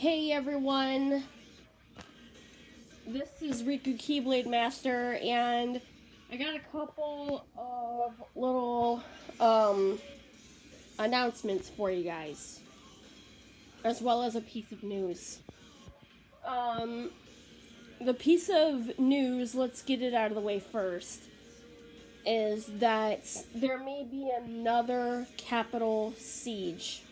Hey everyone, this is Riku Keyblade Master, and I got a couple of little announcements for you guys, as well as a piece of news. The piece of news, let's get it out of the way first, is that there may be another capital siege.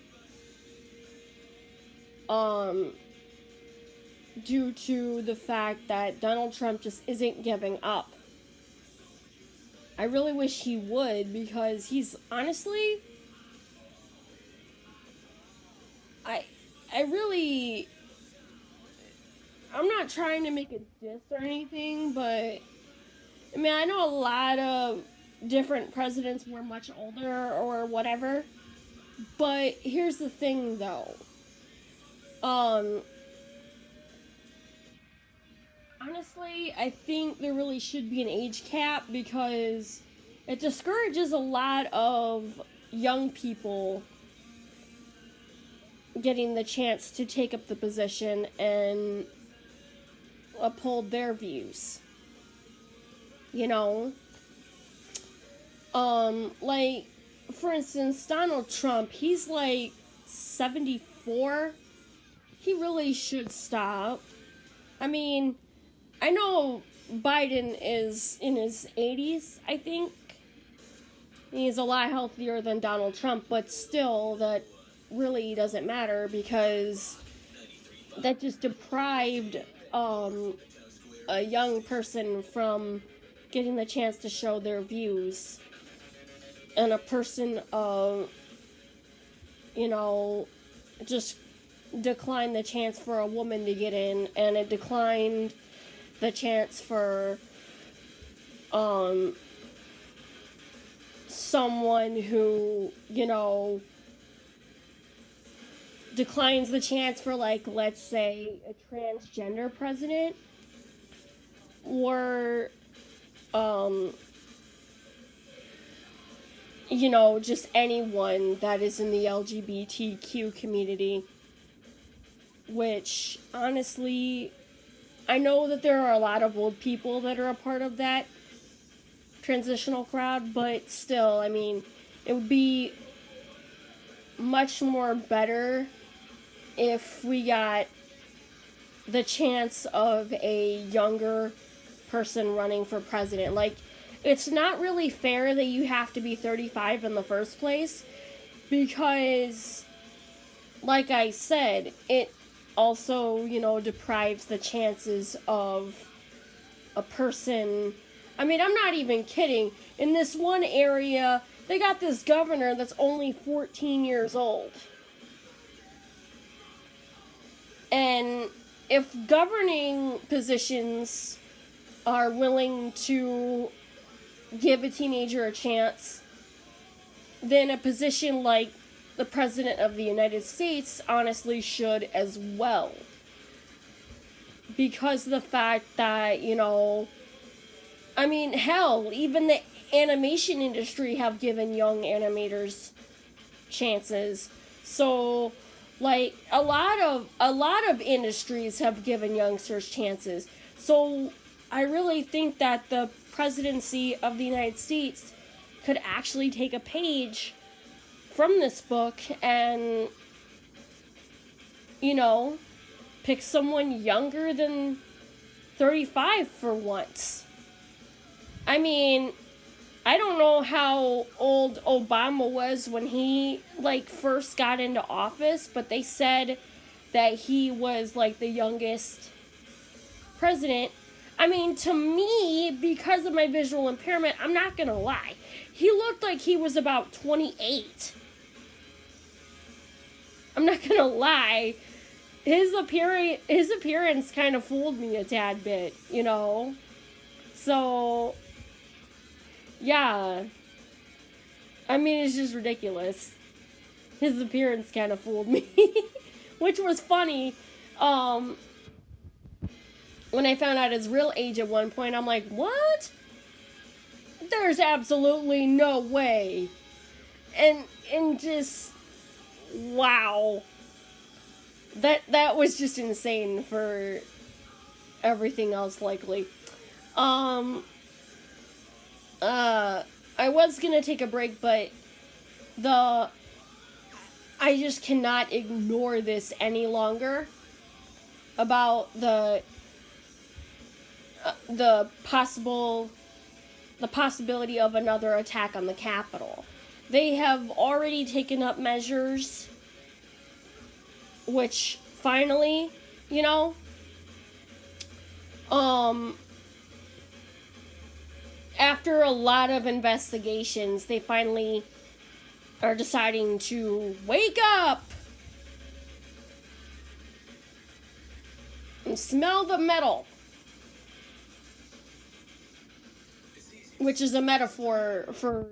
Due to the fact that Donald Trump just isn't giving up. I really wish he would, because he's honestly, I'm not trying to make a diss or anything, but I mean, I know a lot of different presidents were much older or whatever, but here's the thing though. Honestly, I think there really should be an age cap because it discourages a lot of young people getting the chance to take up the position and uphold their views. You know? Like, for instance, Donald Trump, he's like 74. He really should stop. I mean, I know Biden is in his 80s, I think. He's a lot healthier than Donald Trump, but still, that really doesn't matter because that just deprived a young person from getting the chance to show their views. And a person, just declined the chance for a woman to get in, and it declined the chance for someone who, declines the chance for, like, let's say a transgender president, or just anyone that is in the LGBTQ community, which honestly, I know that there are a lot of old people that are a part of that transitional crowd, but still, I mean, it would be much more better if we got the chance of a younger person running for president. Like, it's not really fair that you have to be 35 in the first place, because, like I said, it also, deprives the chances of a person. I mean, I'm not even kidding. In this one area, they got this governor that's only 14 years old. And if governing positions are willing to give a teenager a chance, then a position like the President of the United States honestly should as well. Because of the fact that, I mean, hell, even the animation industry have given young animators chances. So, like, a lot of industries have given youngsters chances. So, I really think that the presidency of the United States could actually take a page from this book and, pick someone younger than 35 for once. I mean, I don't know how old Obama was when he, first got into office, but they said that he was, the youngest president. I mean, to me, because of my visual impairment, I'm not gonna lie, he looked like he was about 28. I'm not gonna lie. His appearance kind of fooled me a tad bit, So, yeah. I mean, it's just ridiculous. His appearance kind of fooled me. Which was funny. When I found out his real age at one point, I'm like, what? There's absolutely no way. And just, wow. That was just insane for everything else, likely. Um, I was gonna take a break, but the I just cannot ignore this any longer about the possibility of another attack on the Capitol. They have already taken up measures, which finally, you know, um, after a lot of investigations, they finally are deciding to wake up and smell the metal. Which is a metaphor for,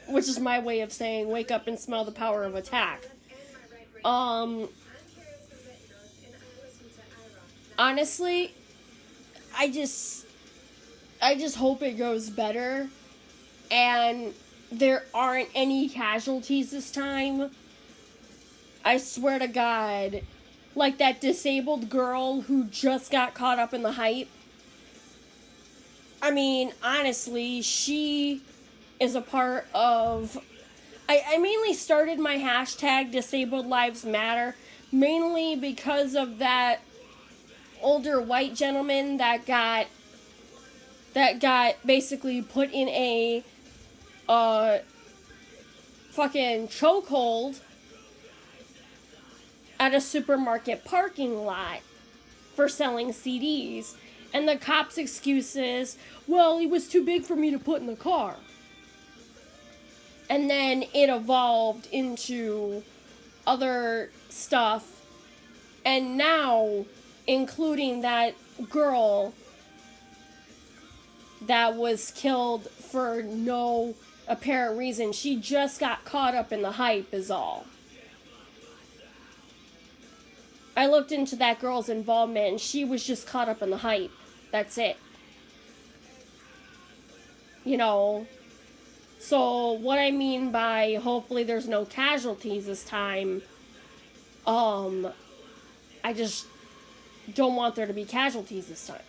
which is my way of saying wake up and smell the power of attack. Honestly, I just hope it goes better and there aren't any casualties this time. I swear to God, like that disabled girl who just got caught up in the hype. I mean, honestly, she is a part of... I mainly started my hashtag Disabled Lives Matter mainly because of that older white gentleman that got basically put in a fucking chokehold at a supermarket parking lot for selling CDs. And the cop's excuse is, well, he was too big for me to put in the car. And then it evolved into other stuff. And now, including that girl that was killed for no apparent reason. She just got caught up in the hype is all. I looked into that girl's involvement and she was just caught up in the hype. That's it. You know, so what I mean by hopefully there's no casualties this time, I just don't want there to be casualties this time.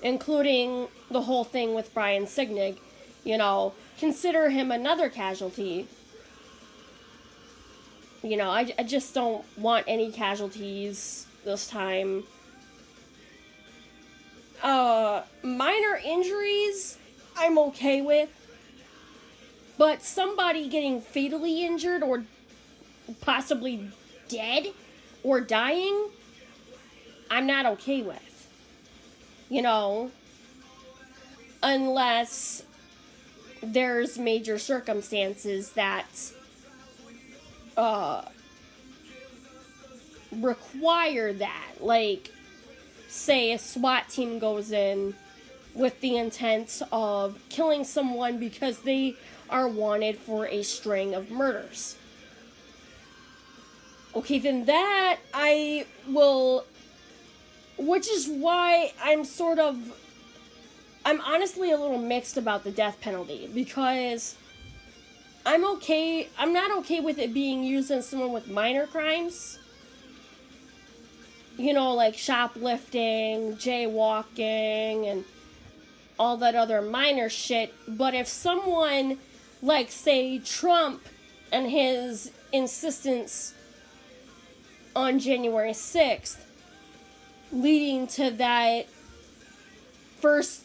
Including the whole thing with Brian Siegnig. You know, consider him another casualty. You know, I just don't want any casualties this time. Minor injuries, I'm okay with. But somebody getting fatally injured or possibly dead or dying, I'm not okay with. You know, unless there's major circumstances that require that. Like, say a SWAT team goes in with the intent of killing someone because they are wanted for a string of murders. Okay, then that I will... Which is why I'm honestly a little mixed about the death penalty, because I'm not okay with it being used on someone with minor crimes. You know, like shoplifting, jaywalking, and all that other minor shit. But if someone, like, say, Trump and his insistence on January 6th, leading to that first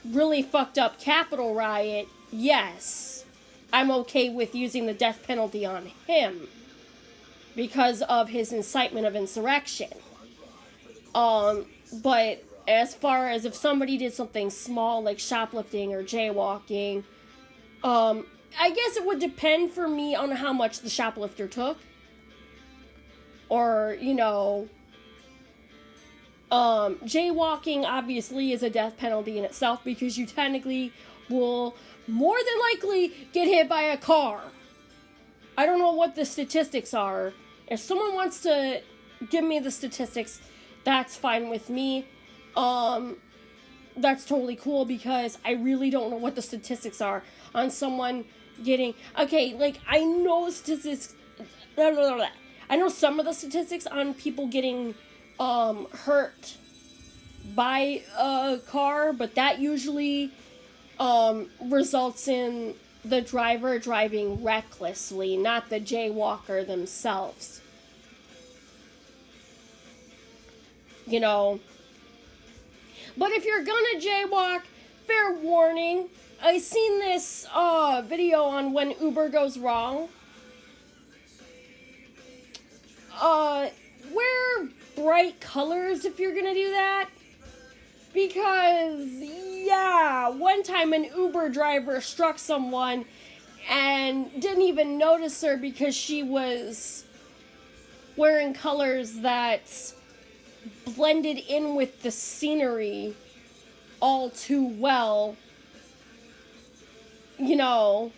really fucked up Capitol riot, yes, I'm okay with using the death penalty on him because of his incitement of insurrection. But as far as if somebody did something small like shoplifting or jaywalking, I guess it would depend for me on how much the shoplifter took. Or, you know, jaywalking obviously is a death penalty in itself because you technically will more than likely get hit by a car. I don't know what the statistics are. If someone wants to give me the statistics, that's fine with me. That's totally cool because I really don't know what the statistics are on someone getting... Okay, like, I know I know some of the statistics on people getting hurt by a car, but that usually results in the driver driving recklessly, not the jaywalker themselves. You know. But if you're gonna jaywalk, fair warning. I seen this video on when Uber goes wrong. Wear bright colors if you're gonna do that. Because, yeah, one time an Uber driver struck someone and didn't even notice her because she was wearing colors that blended in with the scenery all too well. You know,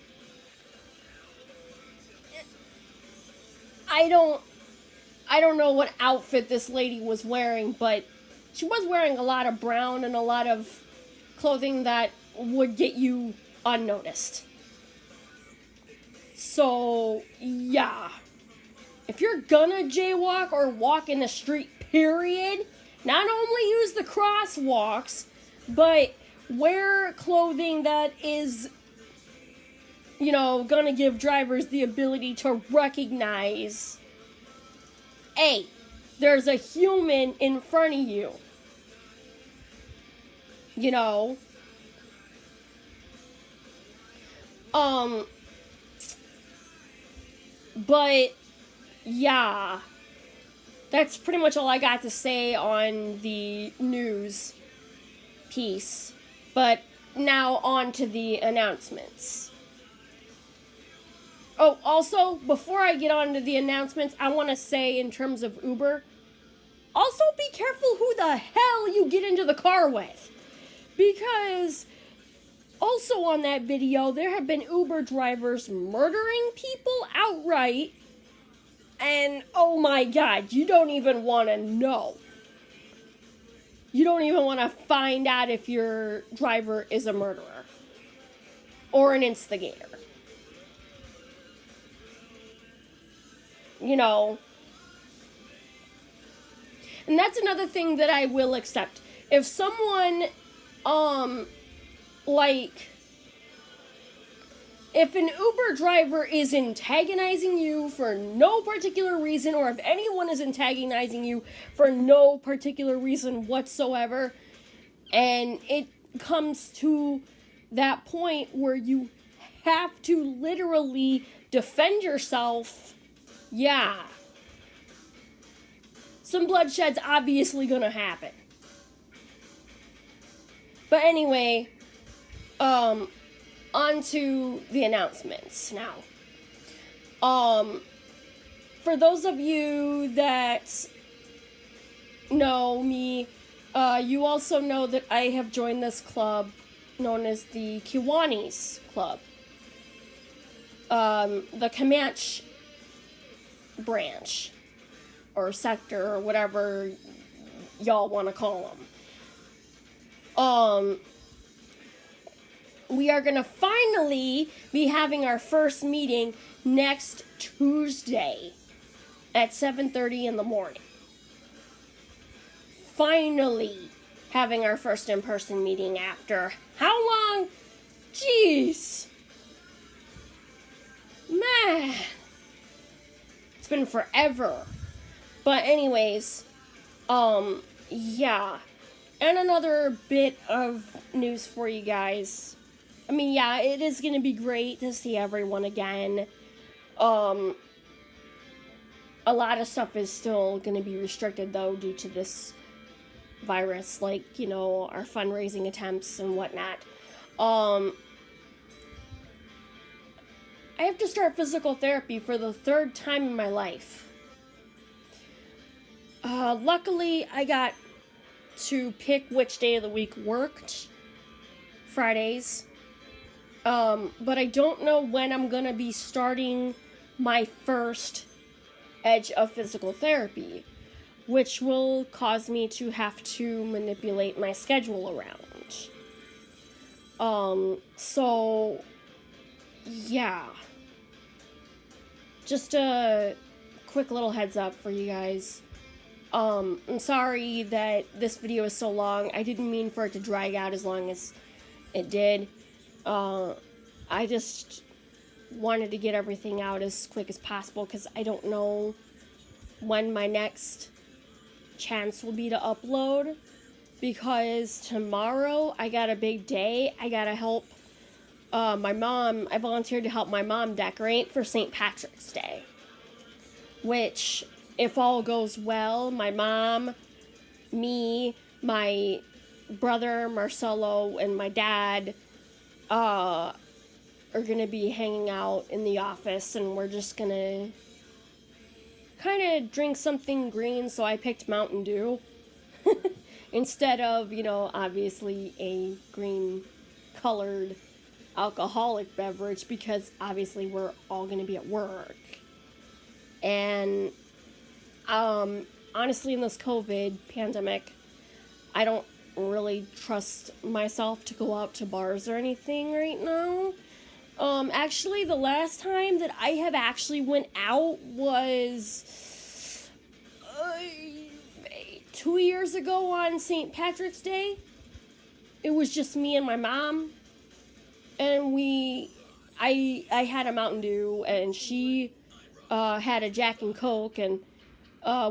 I don't know what outfit this lady was wearing, but she was wearing a lot of brown and a lot of clothing that would get you unnoticed. So, yeah. If you're gonna jaywalk or walk in the street, period, not only use the crosswalks, but wear clothing that is, you know, gonna give drivers the ability to recognize, hey, there's a human in front of you. You know? But, yeah. That's pretty much all I got to say on the news piece. But now on to the announcements. Oh, also, before I get on to the announcements, I want to say in terms of Uber, also be careful who the hell you get into the car with. Because also on that video, there have been Uber drivers murdering people outright. And oh my god, you don't even want to know. You don't even want to find out if your driver is a murderer or an instigator. You know. And that's another thing that I will accept. If someone, if an Uber driver is antagonizing you for no particular reason, or if anyone is antagonizing you for no particular reason whatsoever, and it comes to that point where you have to literally defend yourself, yeah, some bloodshed's obviously gonna happen. But anyway, on to the announcements now. For those of you that know me, you also know that I have joined this club known as the Kiwanis Club. The Comanche branch, or sector, or whatever y'all want to call them. We are going to finally be having our first meeting next Tuesday at 7:30 in the morning. Finally having our first in-person meeting after how long? Jeez. Man. It's been forever. But anyways, yeah. And another bit of news for you guys. I mean, yeah, it is going to be great to see everyone again. A lot of stuff is still going to be restricted, though, due to this virus, like, you know, our fundraising attempts and whatnot. I have to start physical therapy for the third time in my life. Luckily, I got to pick which day of the week worked. Fridays. But I don't know when I'm gonna be starting my first edge of physical therapy, which will cause me to have to manipulate my schedule around. So, yeah. just a quick little heads up for you guys. I'm sorry that this video is so long. I didn't mean for it to drag out as long as it did. I just wanted to get everything out as quick as possible because I don't know when my next chance will be to upload, because tomorrow I got a big day. I gotta help my mom. I volunteered to help my mom decorate for St. Patrick's Day, which, if all goes well, my mom, me, my brother Marcelo, and my dad are gonna be hanging out in the office, and we're just gonna kind of drink something green. So I picked Mountain Dew instead of, obviously a green colored alcoholic beverage, because obviously we're all gonna be at work. And honestly, in this COVID pandemic, I don't really trust myself to go out to bars or anything right now. Actually, the last time that I have actually went out was 2 years ago on St. Patrick's Day. It was just me and my mom, and I had a Mountain Dew, and she had a Jack and Coke, and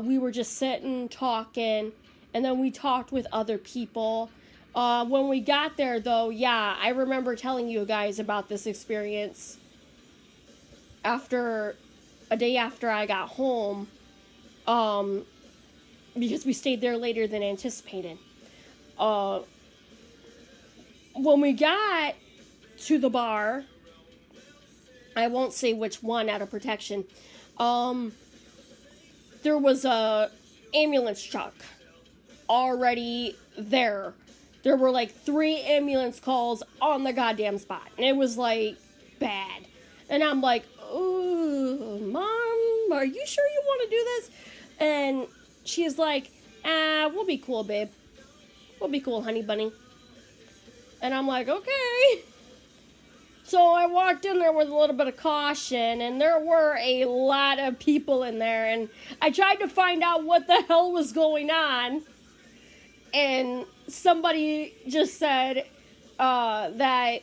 we were just sitting, talking, and then we talked with other people. When we got there, though, yeah, I remember telling you guys about this experience a day after I got home, because we stayed there later than anticipated. When we got to the bar, I won't say which one out of protection, there was a ambulance truck already there. There were like 3 ambulance calls on the goddamn spot, and it was like bad. And I'm like, "Ooh, Mom, are you sure you want to do this?" And she's like, "We'll be cool, babe. We'll be cool, honey bunny." And I'm like, "Okay." So I walked in there with a little bit of caution, and there were a lot of people in there, and I tried to find out what the hell was going on. And somebody just said that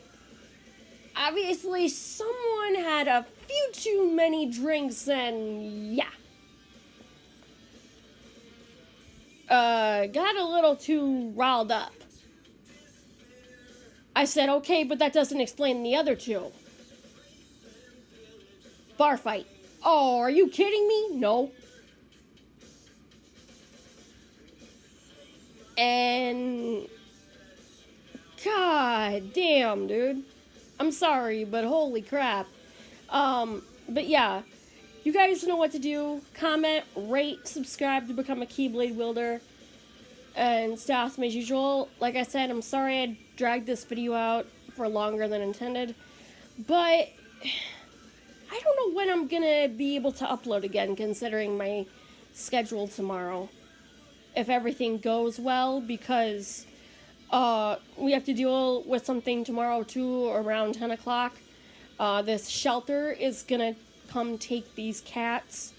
obviously someone had a few too many drinks, and yeah. Got a little too riled up. I said, "Okay, but that doesn't explain the other 2. Bar fight. Oh, are you kidding me? No." And god damn, dude. I'm sorry, but holy crap. But yeah, you guys know what to do. Comment, rate, subscribe to become a Keyblade wielder, and stay awesome as usual. Like I said, I'm sorry I dragged this video out for longer than intended, but I don't know when I'm gonna be able to upload again, considering my schedule tomorrow, if everything goes well, because we have to deal with something tomorrow too, around 10 o'clock. This shelter is gonna come take these cats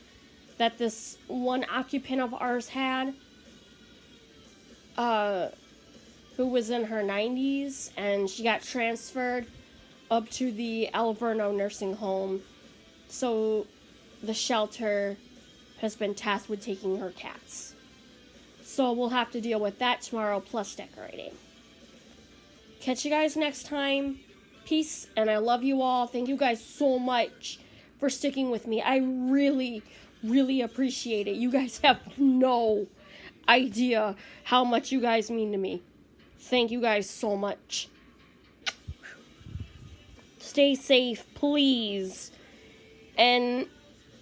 that this one occupant of ours had, who was in her 90s, and she got transferred up to the Alverno nursing home. So the shelter has been tasked with taking her cats. So we'll have to deal with that tomorrow, plus decorating. Catch you guys next time. Peace, and I love you all. Thank you guys so much for sticking with me. I really, really appreciate it. You guys have no idea how much you guys mean to me. Thank you guys so much. Stay safe, please. And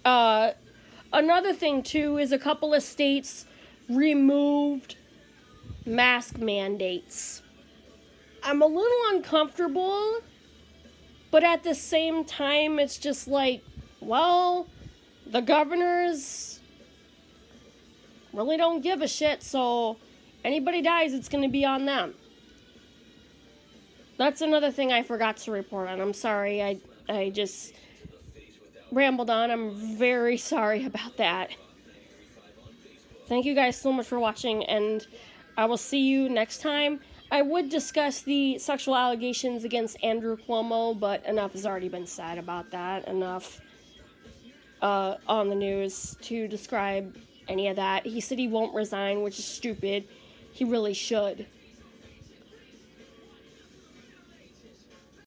another thing too is a couple of states removed mask mandates. I'm a little uncomfortable, but at the same time it's just like, well, the governors really don't give a shit, so anybody dies, it's going to be on them. That's another thing I forgot to report on. I'm sorry. I just rambled on. I'm very sorry about that. Thank you guys so much for watching, and I will see you next time. I would discuss the sexual allegations against Andrew Cuomo, but enough has already been said about that. Enough on the news to describe any of that. He said he won't resign, which is stupid. He really should.